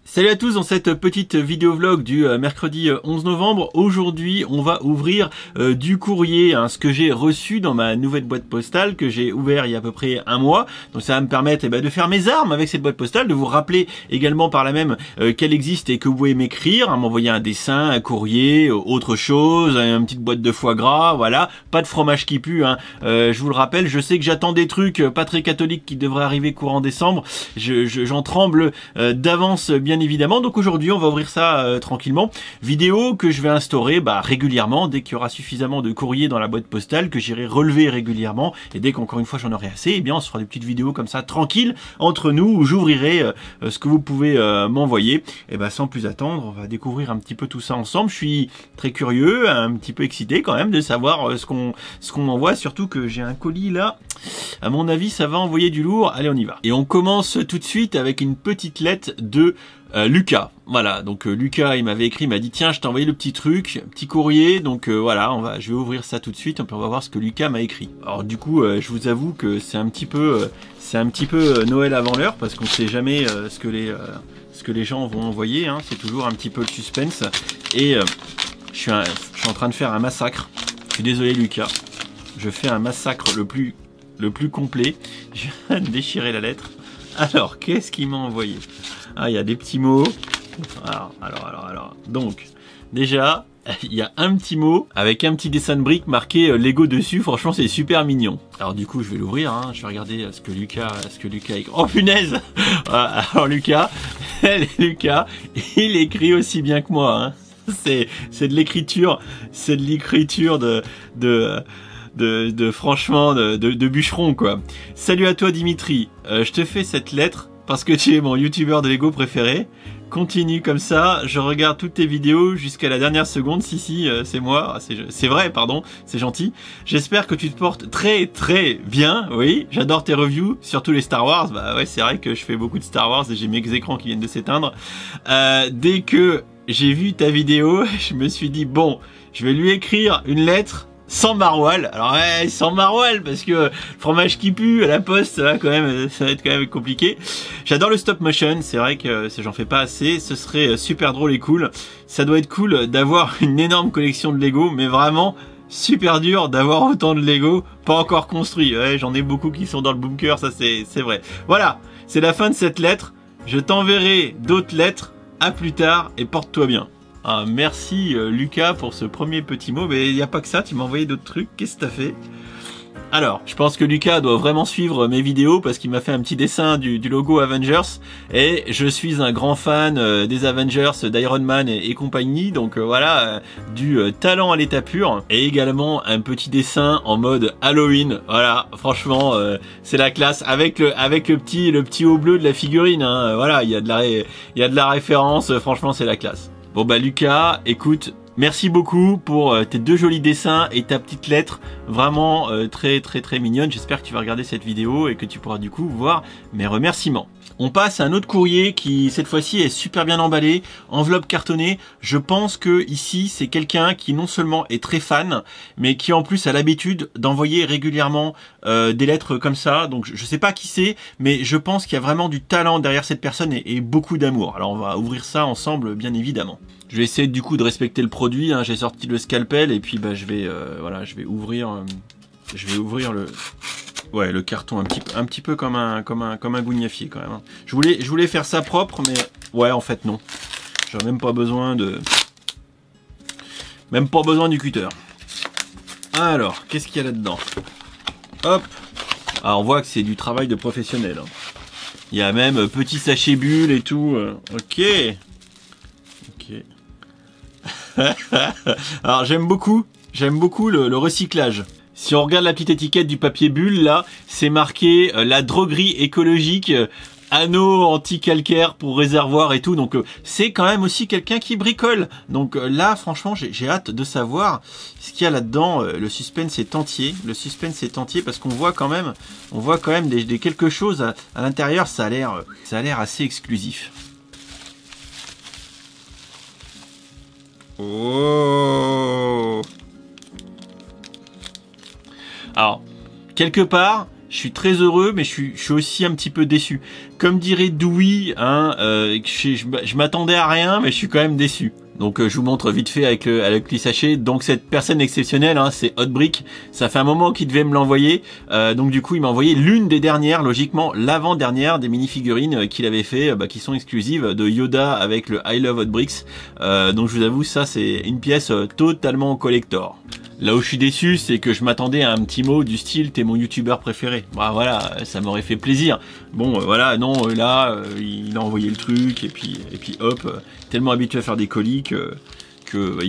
Salut à tous dans cette petite vidéo vlog du mercredi 11 novembre. Aujourd'hui, on va ouvrir du courrier, ce que j'ai reçu dans ma nouvelle boîte postale que j'ai ouvert il y a à peu près un mois. Donc ça va me permettre de faire mes armes avec cette boîte postale, de vous rappeler également par là même qu'elle existe et que vous pouvez m'écrire, m'envoyer un dessin, un courrier, autre chose, une petite boîte de foie gras, voilà. Pas de fromage qui pue, je vous le rappelle. Je sais que j'attends des trucs pas très catholiques qui devraient arriver courant décembre. J'en tremble d'avance bien évidemment. Donc aujourd'hui on va ouvrir ça tranquillement. Vidéo que je vais instaurer régulièrement dès qu'il y aura suffisamment de courrier dans la boîte postale, que j'irai relever régulièrement, et dès qu'encore une fois j'en aurai assez, on se fera des petites vidéos comme ça tranquilles entre nous où j'ouvrirai ce que vous pouvez m'envoyer. Et sans plus attendre, on va découvrir un petit peu tout ça ensemble. Je suis très curieux, un petit peu excité quand même de savoir ce qu'on m'envoie, surtout que j'ai un colis là. À mon avis ça va envoyer du lourd. Allez, on y va. Et on commence tout de suite avec une petite lettre de Lucas. Voilà, donc Lucas il m'avait écrit, il m'a dit tiens, je t'ai envoyé le petit truc, petit courrier, donc voilà, je vais ouvrir ça tout de suite, on va voir ce que Lucas m'a écrit. Alors du coup, je vous avoue que c'est un petit peu Noël avant l'heure, parce qu'on sait jamais ce que les gens vont envoyer, c'est toujours un petit peu le suspense, et je suis en train de faire un massacre. Je suis désolé Lucas, je fais un massacre le plus complet. Je viens de déchirer la lettre. Alors, qu'est-ce qu'il m'a envoyé? Ah, il y a des petits mots. Alors. Donc, déjà, il y a un petit mot avec un petit dessin de brique marqué Lego dessus. Franchement, c'est super mignon. Alors du coup, je vais l'ouvrir. Je vais regarder ce que Lucas a écrit. Oh punaise! Alors Lucas, il écrit aussi bien que moi. C'est de l'écriture, franchement de bûcheron quoi. Salut à toi Dimitri, je te fais cette lettre parce que tu es mon youtubeur de Lego préféré. Continue comme ça, je regarde toutes tes vidéos jusqu'à la dernière seconde. Si, c'est moi, c'est vrai, pardon, c'est gentil. J'espère que tu te portes très très bien, oui, j'adore tes reviews, surtout les Star Wars. Ouais, c'est vrai que je fais beaucoup de Star Wars et j'ai mes écrans qui viennent de s'éteindre. Dès que j'ai vu ta vidéo, je me suis dit bon, je vais lui écrire une lettre sans maroilles. Alors ouais, sans maroilles, parce que fromage qui pue à la poste, ça va être quand même compliqué. J'adore le stop motion, c'est vrai que j'en fais pas assez, ce serait super drôle et cool. Ça doit être cool d'avoir une énorme collection de Lego, mais vraiment super dur d'avoir autant de Lego pas encore construits. Ouais, j'en ai beaucoup qui sont dans le bunker, ça c'est vrai. Voilà, c'est la fin de cette lettre. Je t'enverrai d'autres lettres. À plus tard et porte-toi bien. Merci Lucas pour ce premier petit mot, mais il n'y a pas que ça, tu m'as envoyé d'autres trucs, qu'est-ce que t'as fait? Alors, je pense que Lucas doit vraiment suivre mes vidéos parce qu'il m'a fait un petit dessin du logo Avengers, et je suis un grand fan des Avengers, d'Iron Man et compagnie, donc voilà, du talent à l'état pur, et également un petit dessin en mode Halloween. Voilà, franchement, c'est la classe avec le petit haut bleu de la figurine, voilà, il y a de la référence, franchement c'est la classe. Bon Lucas, écoute, merci beaucoup pour tes deux jolis dessins et ta petite lettre, vraiment très mignonne. J'espère que tu vas regarder cette vidéo et que tu pourras du coup voir mes remerciements. On passe à un autre courrier qui cette fois-ci est super bien emballé, enveloppe cartonnée. Je pense que ici c'est quelqu'un qui non seulement est très fan, mais qui en plus a l'habitude d'envoyer régulièrement des lettres comme ça. Donc je sais pas qui c'est, mais je pense qu'il y a vraiment du talent derrière cette personne et beaucoup d'amour. Alors on va ouvrir ça ensemble bien évidemment. Je vais essayer du coup de respecter le produit. J'ai sorti le scalpel et puis je vais ouvrir le carton un petit peu comme un gougnafier quand même. Je voulais faire ça propre, mais ouais, en fait non. J'aurais même pas besoin du cutter. Alors, qu'est-ce qu'il y a là-dedans? Hop. Ah, on voit que c'est du travail de professionnel. Il y a même petit sachet bulle et tout. Ok. Alors j'aime beaucoup le recyclage. Si on regarde la petite étiquette du papier bulle là, c'est marqué la droguerie écologique, anneau anti-calcaire pour réservoir et tout. Donc c'est quand même aussi quelqu'un qui bricole. Donc là franchement j'ai hâte de savoir ce qu'il y a là-dedans. Le suspense est entier. Parce qu'on voit quand même des quelque chose à l'intérieur. Ça a l'air assez exclusif. Oh. Alors, quelque part, Je suis très heureux, mais je suis aussi un petit peu déçu. Comme dirait Dewey, hein, je m'attendais à rien, mais je suis quand même déçu. Donc je vous montre vite fait avec le sachet. Donc cette personne exceptionnelle, hein, c'est Hotbrick. Ça fait un moment qu'il devait me l'envoyer. Donc du coup, il m'a envoyé l'une des dernières, logiquement l'avant-dernière des mini-figurines qu'il avait fait, qui sont exclusives de Yoda avec le I Love Hotbricks. Donc je vous avoue, ça c'est une pièce totalement collector. Là où je suis déçu, c'est que je m'attendais à un petit mot du style « t'es mon youtubeur préféré ». Bah voilà, ça m'aurait fait plaisir. Bon, voilà, non, là, il a envoyé le truc, et puis hop, tellement habitué à faire des colis que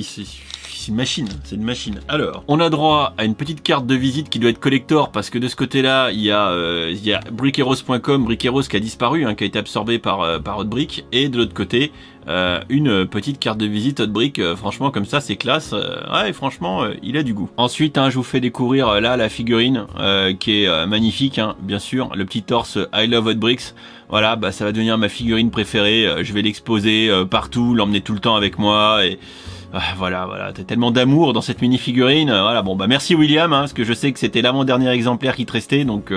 c'est une machine, c'est une machine. Alors, on a droit à une petite carte de visite qui doit être collector, parce que de ce côté-là, il y a brickeros.com, Brickeros qui a disparu, hein, qui a été absorbé par Hotbrick, et de l'autre côté, une petite carte de visite Hotbrick, franchement comme ça c'est classe, ouais franchement il a du goût. Ensuite hein, je vous fais découvrir là la figurine qui est magnifique, hein, bien sûr, le petit torse I Love Hotbricks. Voilà, bah ça va devenir ma figurine préférée, je vais l'exposer partout, l'emmener tout le temps avec moi et voilà, t'as tellement d'amour dans cette mini figurine. Voilà, bon bah merci William, hein, parce que je sais que c'était l'avant-dernier exemplaire qui te restait, donc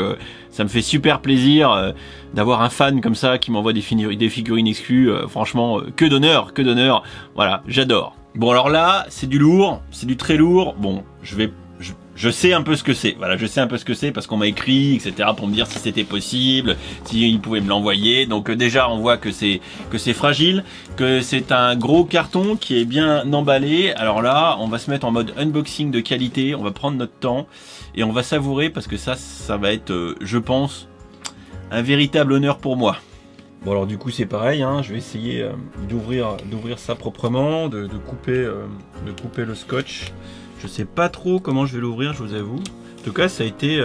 ça me fait super plaisir d'avoir un fan comme ça qui m'envoie des figurines exclues. Franchement, que d'honneur, voilà, j'adore. Bon alors là, c'est du lourd, c'est du très lourd. Bon, je sais un peu ce que c'est, voilà, je sais un peu ce que c'est parce qu'on m'a écrit, etc. pour me dire si c'était possible, s'il pouvait me l'envoyer. Donc déjà, on voit que c'est fragile, que c'est un gros carton qui est bien emballé. Alors là, on va se mettre en mode unboxing de qualité, on va prendre notre temps et on va savourer parce que ça va être, je pense, un véritable honneur pour moi. Bon alors du coup c'est pareil, hein, je vais essayer d'ouvrir ça proprement, de couper le scotch. Je sais pas trop comment je vais l'ouvrir, je vous avoue. En tout cas, ça a été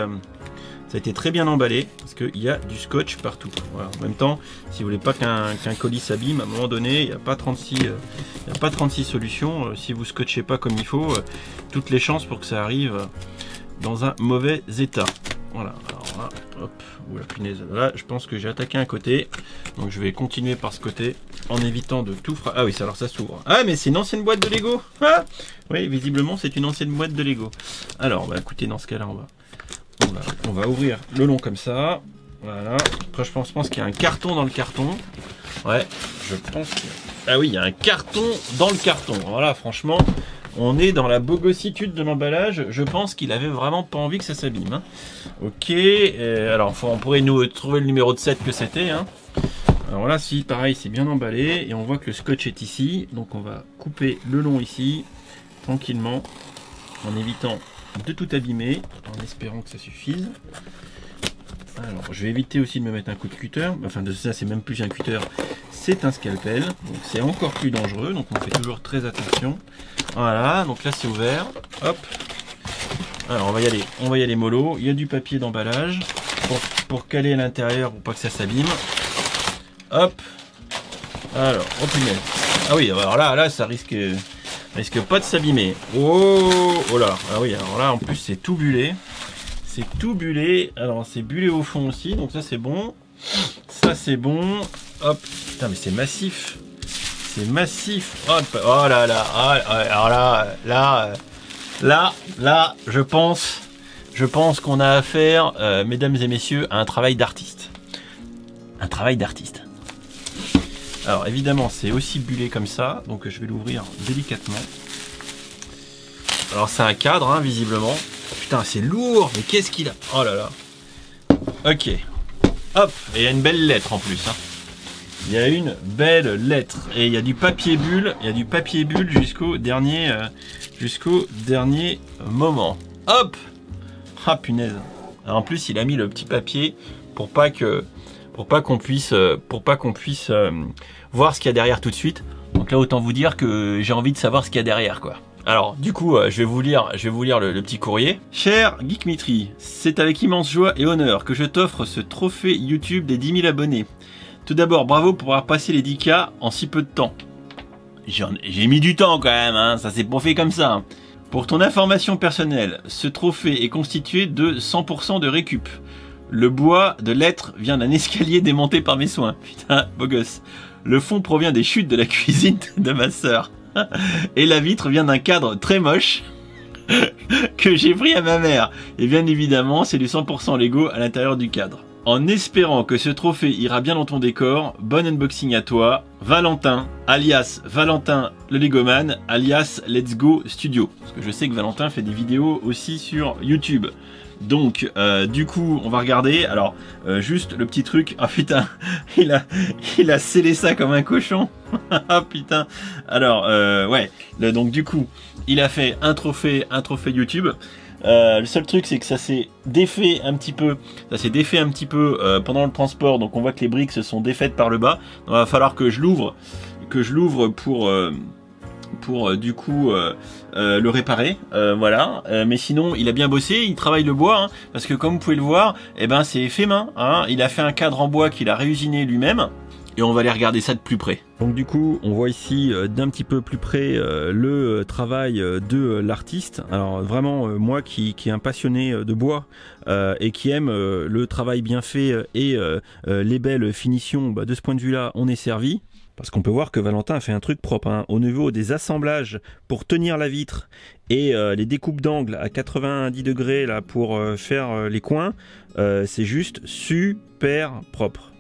très bien emballé parce qu'il y a du scotch partout. Voilà. En même temps, si vous voulez pas qu'un colis s'abîme, à un moment donné, il n'y a pas 36 solutions. Si vous scotchez pas comme il faut, toutes les chances pour que ça arrive dans un mauvais état. Voilà. Alors là, hop, ou la punaise. Là, je pense que j'ai attaqué un côté, donc je vais continuer par ce côté en évitant de tout frapper. Ah oui, alors ça s'ouvre. Ah mais c'est une ancienne boîte de Lego. Ah oui, visiblement c'est une ancienne boîte de Lego. Alors, bah écoutez, dans ce cas-là, on va ouvrir le long comme ça. Voilà. Après, je pense qu'il y a un carton dans le carton. Ouais, je pense que... Ah oui, il y a un carton dans le carton. Voilà, franchement, on est dans la bogossitude de l'emballage. Je pense qu'il avait vraiment pas envie que ça s'abîme. Hein. Ok, alors on pourrait nous trouver le numéro de 7 que c'était. Hein. Alors là, si, pareil, c'est bien emballé. Et on voit que le scotch est ici. Donc on va couper le long ici, tranquillement, en évitant de tout abîmer, en espérant que ça suffise. Alors, je vais éviter aussi de me mettre un coup de cutter. Enfin, de ça, c'est même plus un cutter, c'est un scalpel. Donc, c'est encore plus dangereux. Donc, on fait toujours très attention. Voilà, donc là, c'est ouvert. Hop. Alors, on va y aller mollo. Il y a du papier d'emballage pour caler à l'intérieur pour pas que ça s'abîme. Hop. Alors, oh punaise. Ah oui, alors là, ça risque pas de s'abîmer. Oh là. Ah oui, alors là, en plus, c'est tout bullé. C'est tout bullé. Alors c'est bullé au fond aussi, donc ça c'est bon. Ça c'est bon. Hop. Putain mais c'est massif. C'est massif. Hop. Oh là là. Alors là, je pense qu'on a affaire, mesdames et messieurs, à un travail d'artiste. Un travail d'artiste. Alors évidemment c'est aussi bullé comme ça, donc je vais l'ouvrir délicatement. Alors c'est un cadre, hein, visiblement. Putain, c'est lourd, mais qu'est-ce qu'il a? Oh là là. Ok. Hop, et il y a une belle lettre en plus. Hein. Il y a une belle lettre. Et il y a du papier bulle. Il y a du papier bulle jusqu'au dernier moment. Hop. Ah punaise. Alors, en plus, il a mis le petit papier pour pas qu'on puisse voir ce qu'il y a derrière tout de suite. Donc là, autant vous dire que j'ai envie de savoir ce qu'il y a derrière, quoi. Alors, du coup, je vais vous lire le petit courrier. Cher Geekmitry, c'est avec immense joie et honneur que je t'offre ce trophée YouTube des 10 000 abonnés. Tout d'abord, bravo pour avoir passé les 10K en si peu de temps. J'ai mis du temps quand même, hein, ça s'est pas fait comme ça. Pour ton information personnelle, ce trophée est constitué de 100% de récup. Le bois de lettres vient d'un escalier démonté par mes soins. Putain, beau gosse. Le fond provient des chutes de la cuisine de ma sœur. Et la vitre vient d'un cadre très moche. que j'ai pris à ma mère. Et bien évidemment, c'est du 100% Lego à l'intérieur du cadre. En espérant que ce trophée ira bien dans ton décor, bon unboxing à toi, Valentin, alias Valentin le Legoman, alias Let's Go Studio. Parce que je sais que Valentin fait des vidéos aussi sur YouTube. Donc, du coup, on va regarder. Alors, juste le petit truc. Ah putain, il a scellé ça comme un cochon. Ah putain. Alors, ouais. Donc, du coup, il a fait un trophée YouTube. Le seul truc, c'est que ça s'est défait un petit peu. Pendant le transport. Donc, on voit que les briques se sont défaites par le bas. Donc, il va falloir que je l'ouvre pour du coup le réparer, voilà. Mais sinon il a bien bossé, il travaille le bois, hein, parce que comme vous pouvez le voir, eh ben c'est fait main, hein. Il a fait un cadre en bois qu'il a réusiné lui-même. Et on va aller regarder ça de plus près. Donc du coup, on voit ici d'un petit peu plus près le travail de l'artiste. Alors vraiment, moi qui est un passionné de bois et qui aime le travail bien fait et les belles finitions, bah, de ce point de vue-là, on est servi. Parce qu'on peut voir que Valentin a fait un truc propre, hein. Au niveau des assemblages pour tenir la vitre et les découpes d'angle à 90 degrés là, pour faire les coins, c'est juste super propre.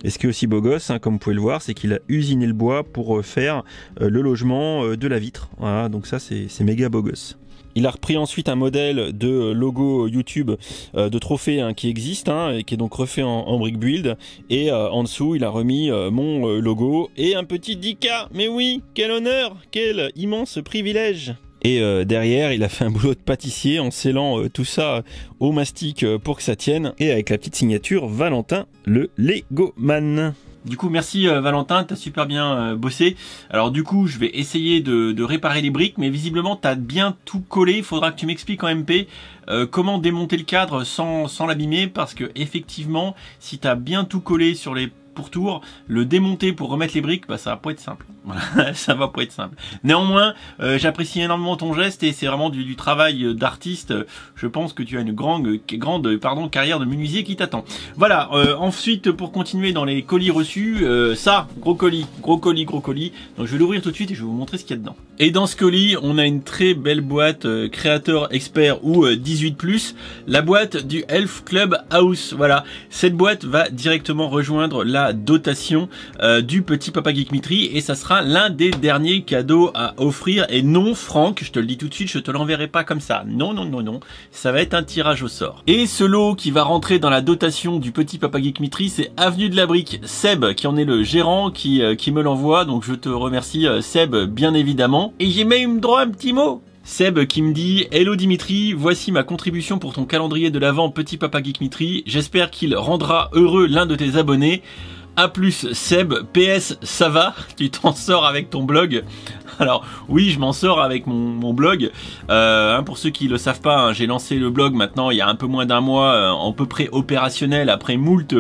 Et ce qui est aussi beau gosse, hein, comme vous pouvez le voir, c'est qu'il a usiné le bois pour faire le logement de la vitre. Voilà, donc ça c'est méga beau gosse. Il a repris ensuite un modèle de logo YouTube de trophée, hein, qui existe, hein, et qui est donc refait en brick build. Et en dessous, il a remis mon logo et un petit 10K. Mais oui, quel honneur, quel immense privilège. Et derrière, il a fait un boulot de pâtissier en scellant tout ça au mastic pour que ça tienne. Et avec la petite signature Valentin le Legoman. Du coup, merci Valentin, t'as super bien bossé. Alors du coup, je vais essayer de réparer les briques, mais visiblement t'as bien tout collé. Il faudra que tu m'expliques en MP comment démonter le cadre sans l'abîmer, parce que effectivement, si t'as bien tout collé sur les pourtours, le démonter pour remettre les briques, bah ça va pas être simple. Voilà, ça va pas être simple. Néanmoins, j'apprécie énormément ton geste et c'est vraiment du travail d'artiste. Je pense que tu as une grande carrière de menuisier qui t'attend. Voilà, ensuite pour continuer dans les colis reçus, ça, gros colis. Donc je vais l'ouvrir tout de suite et je vais vous montrer ce qu'il y a dedans. Et dans ce colis, on a une très belle boîte Créateur Expert ou 18+, la boîte du Elf Club House. Voilà, cette boîte va directement rejoindre la dotation du petit Papa Geek Mitri et ça sera l'un des derniers cadeaux à offrir. Et non, Franck, je te le dis tout de suite, je te l'enverrai pas comme ça. Non, ça va être un tirage au sort. Et ce lot qui va rentrer dans la dotation du petit Papa Geek Mitri, c'est Avenue de la Brique, Seb qui en est le gérant, qui me l'envoie. Donc je te remercie Seb, bien évidemment. Et j'ai même droit à un petit mot. Seb qui me dit: Hello Dimitri, voici ma contribution pour ton calendrier de l'Avent Petit Papa Geek Mitri. J'espère qu'il rendra heureux l'un de tes abonnés. A plus Seb, PS, ça va? Tu t'en sors avec ton blog? Alors oui, je m'en sors avec mon blog. Pour ceux qui le savent pas, hein, j'ai lancé le blog maintenant il y a un peu moins d'un mois, à peu près opérationnel après moult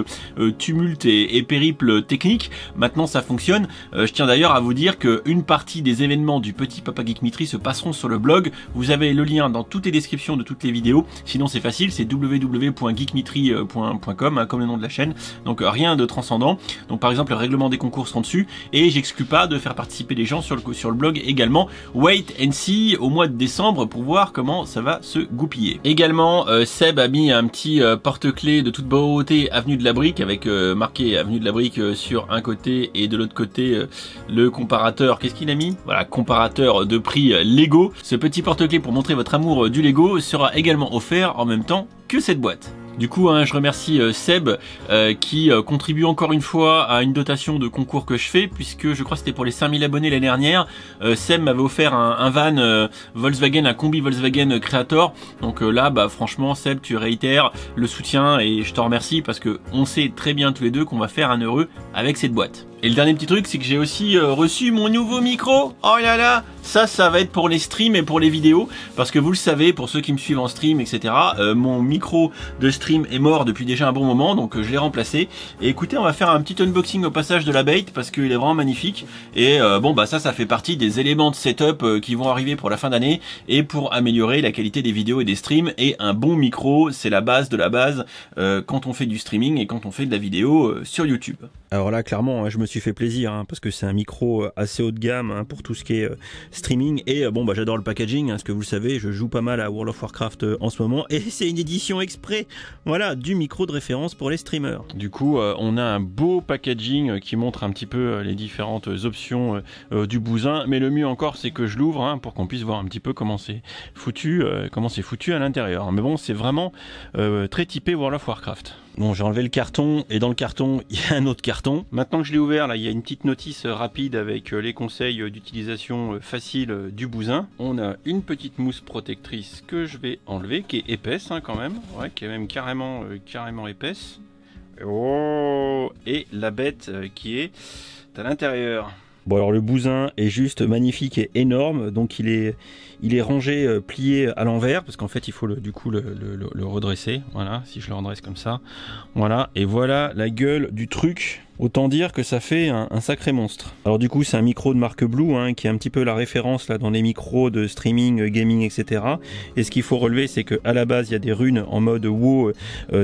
tumultes et périples techniques. Maintenant ça fonctionne. Je tiens d'ailleurs à vous dire qu'une partie des événements du petit Papa Geek Mitri se passeront sur le blog. Vous avez le lien dans toutes les descriptions de toutes les vidéos. Sinon c'est facile, c'est www.geekmitri.com, hein, comme le nom de la chaîne. Donc rien de transcendant. Donc par exemple le règlement des concours seront dessus et j'exclus pas de faire participer les gens sur le blog également. Wait and see au mois de décembre pour voir comment ça va se goupiller. Également Seb a mis un petit porte-clés de toute beauté Avenue de la Brique avec marqué Avenue de la Brique sur un côté et de l'autre côté le comparateur. Qu'est-ce qu'il a mis? Voilà, comparateur de prix Lego. Ce petit porte-clés pour montrer votre amour du Lego sera également offert en même temps que cette boîte. Du coup, hein, je remercie Seb qui contribue encore une fois à une dotation de concours que je fais, puisque je crois que c'était pour les 5000 abonnés l'année dernière. Seb m'avait offert un van Volkswagen, un combi Volkswagen Creator. Donc là, bah franchement, Seb, tu réitères le soutien et je te remercie parce que on sait très bien tous les deux qu'on va faire un heureux avec cette boîte. Et le dernier petit truc, c'est que j'ai aussi reçu mon nouveau micro. Oh là là, ça va être pour les streams et pour les vidéos. Parce que vous le savez, pour ceux qui me suivent en stream, etc., mon micro de stream est mort depuis déjà un bon moment. Donc je l'ai remplacé. Et écoutez, on va faire un petit unboxing au passage de la bait parce qu'il est vraiment magnifique. Et bon, bah ça fait partie des éléments de setup qui vont arriver pour la fin d'année. Et pour améliorer la qualité des vidéos et des streams. Et un bon micro, c'est la base de la base quand on fait du streaming et quand on fait de la vidéo sur YouTube. Alors là, clairement, je me suis tu fais plaisir, hein, parce que c'est un micro assez haut de gamme, hein, pour tout ce qui est streaming. Et bon, bah, j'adore le packaging, hein, ce que vous le savez, je joue pas mal à World of Warcraft en ce moment, et c'est une édition exprès, voilà, du micro de référence pour les streamers. Du coup, on a un beau packaging qui montre un petit peu les différentes options du bousin, mais le mieux encore, c'est que je l'ouvre, hein, pour qu'on puisse voir un petit peu comment c'est foutu à l'intérieur. Mais bon, c'est vraiment très typé World of Warcraft. Bon, j'ai enlevé le carton, et dans le carton, il y a un autre carton. Maintenant que je l'ai ouvert, là, il y a une petite notice rapide avec les conseils d'utilisation facile du bousin. On a une petite mousse protectrice que je vais enlever, qui est épaisse, hein, quand même, ouais, qui est même carrément épaisse. Oh, et la bête qui est à l'intérieur. Bon, alors le bousin est juste magnifique et énorme, donc il est rangé, plié à l'envers, parce qu'en fait il faut le redresser, voilà, si je le redresse comme ça, voilà, et voilà la gueule du truc. Autant dire que ça fait un sacré monstre. Alors du coup c'est un micro de marque Blue, hein, qui est un petit peu la référence là dans les micros de streaming, gaming, etc. Et ce qu'il faut relever, c'est que à la base il y a des runes en mode WoW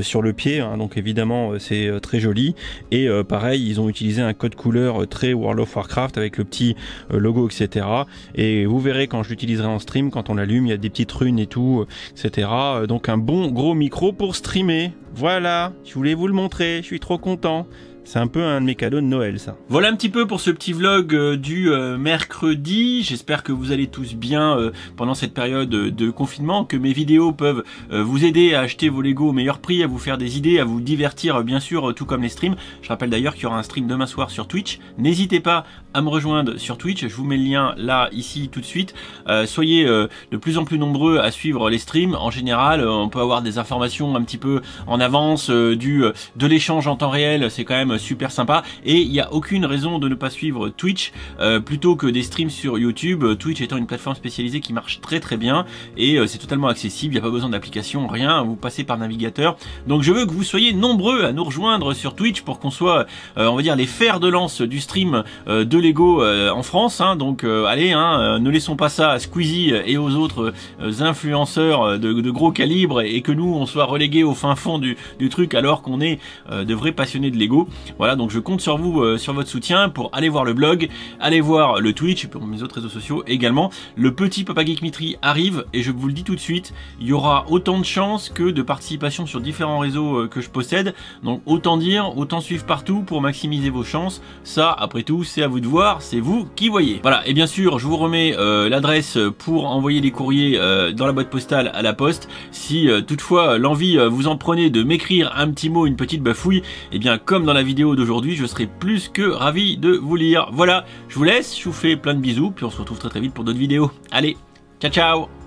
sur le pied, hein, donc évidemment c'est très joli. Et pareil, ils ont utilisé un code couleur très World of Warcraft avec le petit logo, etc. Et vous verrez quand je l'utiliserai en stream, quand on l'allume, il y a des petites runes et tout, etc. Donc un bon gros micro pour streamer. Voilà, je voulais vous le montrer, je suis trop content. C'est un peu un de mes cadeaux de Noël, ça. Voilà un petit peu pour ce petit vlog du mercredi. J'espère que vous allez tous bien pendant cette période de confinement, que mes vidéos peuvent vous aider à acheter vos Lego au meilleur prix, à vous faire des idées, à vous divertir, bien sûr, tout comme les streams. Je rappelle d'ailleurs qu'il y aura un stream demain soir sur Twitch. N'hésitez pas à me rejoindre sur Twitch. Je vous mets le lien là, ici, tout de suite. Soyez de plus en plus nombreux à suivre les streams. En général, on peut avoir des informations un petit peu en avance, de l'échange en temps réel. C'est quand même super sympa, et il n'y a aucune raison de ne pas suivre Twitch plutôt que des streams sur YouTube. Twitch étant une plateforme spécialisée qui marche très très bien, et c'est totalement accessible, il n'y a pas besoin d'application, rien, vous passez par navigateur. Donc je veux que vous soyez nombreux à nous rejoindre sur Twitch pour qu'on soit, on va dire, les fers de lance du stream de Lego en France, hein. Donc allez, hein, ne laissons pas ça à Squeezie et aux autres influenceurs de gros calibre, et que nous on soit relégués au fin fond du truc, alors qu'on est de vrais passionnés de Lego. Voilà, donc je compte sur vous, sur votre soutien, pour aller voir le blog, aller voir le Twitch, et pour mes autres réseaux sociaux également. Le petit Papa Geek Mitri arrive, et je vous le dis tout de suite, il y aura autant de chances que de participation sur différents réseaux que je possède. Donc autant dire, autant suivre partout pour maximiser vos chances. Ça, après tout, c'est à vous de voir, c'est vous qui voyez. Voilà, et bien sûr, je vous remets l'adresse pour envoyer les courriers dans la boîte postale à la poste. Si toutefois l'envie vous en prenez de m'écrire un petit mot, une petite bafouille, et bien comme dans la vidéo d'aujourd'hui, je serai plus que ravi de vous lire. Voilà, je vous laisse, je vous fais plein de bisous, puis on se retrouve très très vite pour d'autres vidéos. Allez, ciao ciao!